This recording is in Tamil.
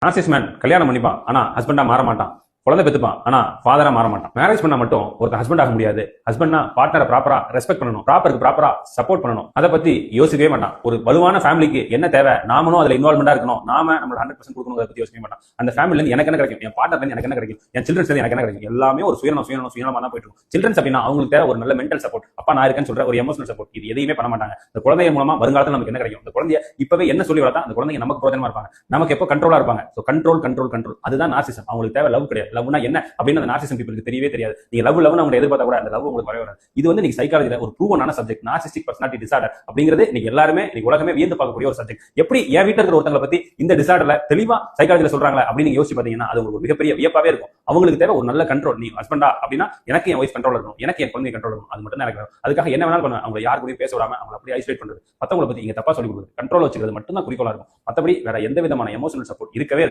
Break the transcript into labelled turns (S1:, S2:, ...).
S1: நார்சிசிஸ்ட் மேன் கல்யாணம் பண்ணிப்பான், ஆனா ஹஸ்பண்டா மாற மாட்டான். குழந்தை பெத்துப்பான், ஆனா ஃபாதரா மாற மாட்டான். மேரேஜ் பண்ணா மட்டும் ஒருத்தர் ஹஸ்பண்ட் ஆக முடியாது. ஹஸ்பண்ட்னா பார்ட்னரை ப்ராப்பரா ரெஸ்பெக்ட் பண்ணணும், ப்ராப்பரா சப்போர்ட் பண்ணணும். அதை பத்தி யோசிக்கவே மாட்டான். ஒரு வலுவான ஃபேமிலிக்கு என்ன தேவை, நாமளும் அதுல இன்வால்மெண்டா இருக்கணும், நாம நம்மளோட 100% கொடுக்கணும், அதை பத்தி யோசிக்க மாட்டான். அந்த ஃபேமிலில இருந்து எனக்கு என்ன கிடைக்கும், என் பார்ட்னர்ல இருந்து எனக்கு என்ன கிடைக்கும், என் சில்ட்ரன்ஸ்ல இருந்து எனக்கு என்ன கிடைக்கும், எல்லாமே ஒரு சுயநலமா தான் போயிட்டு இருக்கும். சில்ட்ரன்ஸ் அப்படின்னா அவங்களுக்கு தேவை ஒரு நல்ல மென்டல் சப்போர்ட், அப்பா நான் இருக்கேன்னு சொல்ற ஒரு எமோஷனல் சப்போர்ட். இது எதையுமே பண்ண மாட்டாங்க. இந்த குழந்தைய மூலமா வருங்காலத்தில் நமக்கு என்ன கிடைக்கும், இந்த குழந்தைய இப்பவே என்ன சொல்லி வளர்த்தா அந்த குழந்தைங்க நமக்கு பிரோஜனமா இருப்பாங்க, நமக்கு எப்போ கண்ட்ரோலா இருப்பாங்க. கண்ட்ரோல் அதுதான் நார்சிசம். அவங்களுக்கு தேவை லவ் கிடையாது. லவ்னா என்ன அப்படின்னு அந்த நார்சிசம் பீப்புளுக்கு தெரியவே தெரியாது. நீங்க லவ் அவங்க எதிர்பார்த்தா கூட அந்த லவ் உங்களுக்கு வரவே வராது. இது வந்து நீங்க சைக்காலஜில ஒரு ப்ரூவனான சப்ஜெக்ட், நார்சிஸ்டிக் பர்சனாலிட்டி டிசார்டர் அப்படிங்கிறது நீங்க எல்லாருமே நீங்க உலகமே வியந்து பார்க்கக்கூடிய ஒரு சப்ஜெக்ட். எப்படி என் வீட்டுல இருக்கிற ஒருத்தங்களை பத்தி இந்த டிசார்டர்ல தெளிவா சைக்காலஜில சொல்றாங்களா அப்படின்னு நீங்க யோசிச்சு பாத்தீங்கன்னா அது உங்களுக்கு மிகப்பெரிய வியப்பாவே இருக்கும். அவங்களுக்கு தேவை ஒரு நல்ல கண்ட்ரோல். நீ ஹஸ்பண்டா அப்படின்னா எனக்கு என் வைஃப் கண்ட்ரோல் இருக்கணும், எனக்கு என் குழந்தை கண்ட்ரோல் இருக்கணும். அது மட்டும் தான் எனக்கு வேணும். அதுக்காக என்ன வேணாலும் பண்ணுவேன். அவங்க யாரு கூடயும் பேச விடாம அவங்க அப்படியே ஐசோலேட் பண்றது, மத்தவங்களை பத்தி நீங்க தப்பா சொல்லி கொடுக்குறது, கண்ட்ரோல் வச்சுக்கிறது மட்டும் தான் குறிக்கோளா இருக்கும். மத்தபடி வேற எந்த விதமான எமோஷனல் சப்போர்ட் இருக்கவே